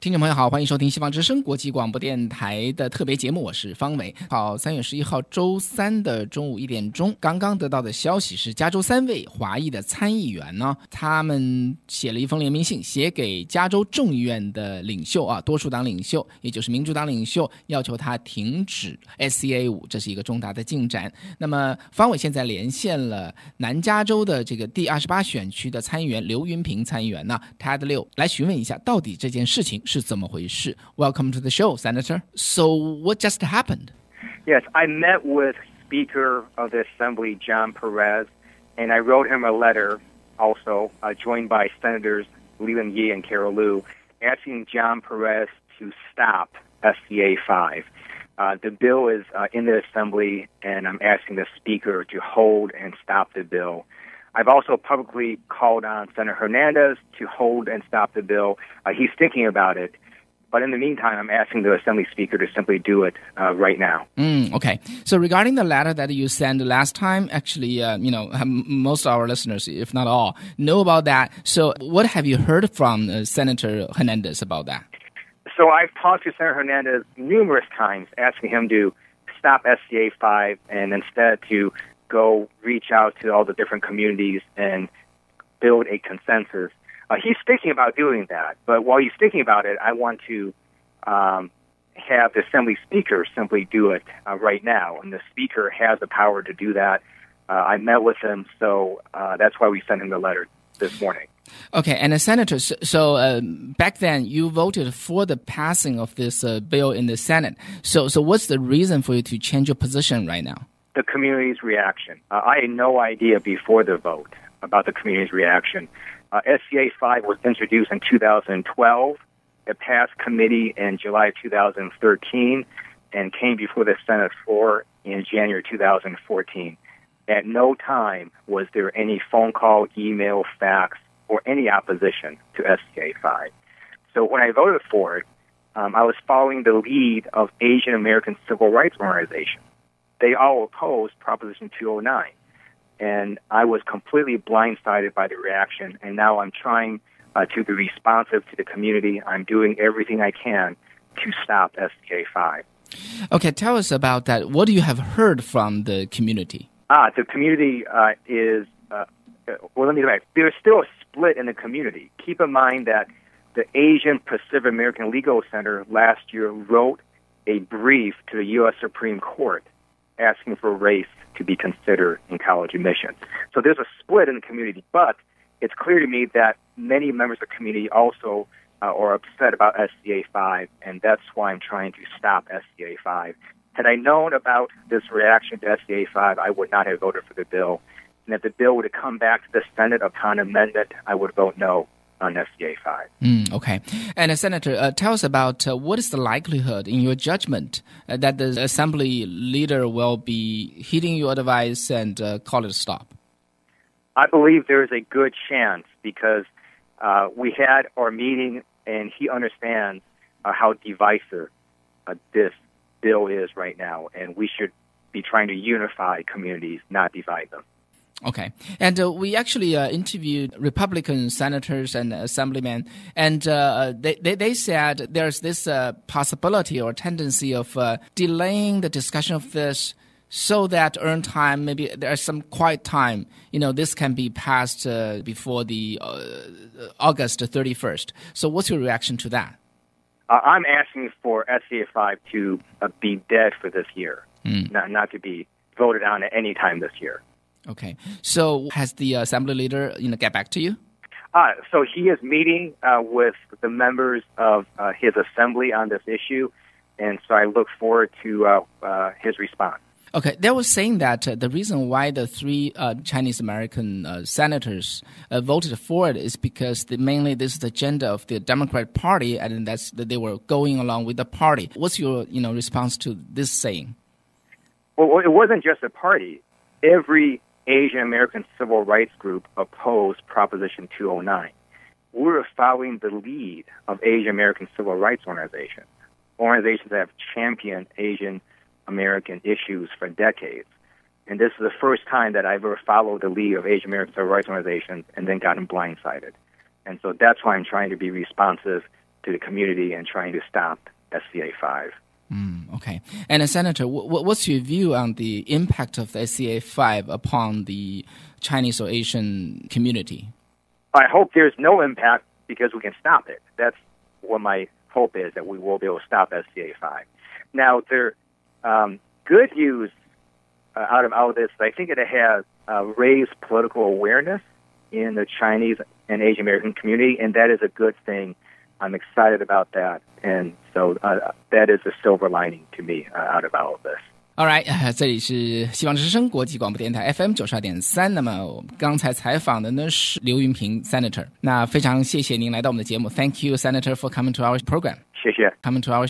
听众朋友好，欢迎收听西方之声国际广播电台的特别节目，我是方伟。好，3月11号周三的中午1点钟，刚刚得到的消息是，加州3位华裔的参议员呢，他们写了一封联名信，写给加州众议院的领袖多数党领袖，也就是民主党领袖，要求他停止 SCA5， 这是一个重大的进展。那么方伟现在连线了南加州的这个第28选区的参议员刘云平参议员呢 Ted Lieu 来询问一下，到底这件事情是怎么回事。 Welcome to the show, Senator. So what just happened? Yes, I met with Speaker of the Assembly, John Perez, and I wrote him a letter also, joined by Senators Leland Yee and Carol Liu, asking John Perez to stop SCA5. The bill is in the Assembly, and I'm asking the Speaker to hold and stop the bill. I've also publicly called on Senator Hernandez to hold and stop the bill. He's thinking about it. But in the meantime, I'm asking the Assembly Speaker to simply do it right now. Okay. So regarding the letter that you sent last time, actually, most of our listeners, if not all, know about that. So what have you heard from Senator Hernandez about that? So I've talked to Senator Hernandez numerous times, asking him to stop SCA5 and instead to go reach out to all the different communities and build a consensus. He's thinking about doing that, but while he's thinking about it, I want to have the Assembly Speaker simply do it right now, and the Speaker has the power to do that. I met with him, so that's why we sent him the letter this morning. Okay, and Senator, so back then you voted for the passing of this bill in the Senate. So what's the reason for you to change your position right now? The community's reaction. I had no idea before the vote about the community's reaction. SCA5 was introduced in 2012. It passed committee in July 2013 and came before the Senate floor in January 2014. At no time was there any phone call, email, fax, or any opposition to SCA5. So when I voted for it, I was following the lead of Asian American civil rights organizations. They all opposed Proposition 209. And I was completely blindsided by the reaction, and now I'm trying to be responsive to the community. I'm doing everything I can to stop SCA5. Okay, tell us about that. What do you have heard from the community? The community is, let me go back. There's still a split in the community. Keep in mind that the Asian Pacific American Legal Center last year wrote a brief to the U.S. Supreme Court asking for race to be considered in college admissions. So there's a split in the community, but it's clear to me that many members of the community also are upset about SCA5, and that's why I'm trying to stop SCA5. Had I known about this reaction to SCA5, I would not have voted for the bill. And if the bill would have come back to the Senate upon amendment, I would vote no on SCA5. Okay. And Senator, tell us about what is the likelihood, in your judgment, that the Assembly leader will be heeding your advice and call it a stop? I believe there is a good chance because we had our meeting and he understands how divisive this bill is right now, and we should be trying to unify communities, not divide them. Okay. And we actually interviewed Republican senators and assemblymen, and they said there's this possibility or tendency of delaying the discussion of this so that earn time, maybe there's some quiet time, this can be passed before the August 31st. So what's your reaction to that? I'm asking for SCA5 to be dead for this year, not to be voted on at any time this year. Okay. So has the Assembly leader, get back to you? So he is meeting with the members of his Assembly on this issue, and so I look forward to his response. Okay. They were saying that the reason why the three Chinese-American senators voted for it is because mainly this is the agenda of the Democratic Party, and that's that they were going along with the party. What's your response to this saying? Well, it wasn't just the party. Every Asian American civil rights group opposed Proposition 209. We were following the lead of Asian American civil rights organizations that have championed Asian American issues for decades. And this is the first time that I've ever followed the lead of Asian American civil rights organizations and then gotten blindsided. And so that's why I'm trying to be responsive to the community and trying to stop SCA5. Okay. And Senator, what's your view on the impact of SCA5 upon the Chinese or Asian community? I hope there's no impact because we can stop it. That's what my hope is, that we will be able to stop SCA5. Now, there good news out of all of this, I think it has raised political awareness in the Chinese and Asian American community, and that is a good thing. I'm excited about that, and so that is a silver lining to me out of all of this. All right， 这里是希望之声国际广播电台 FM 92.3。那么我刚才采访的呢是刘云平 Senator。那非常谢谢您来到我们的节目。Thank you, Senator, for coming to our program. 谢谢。Coming to our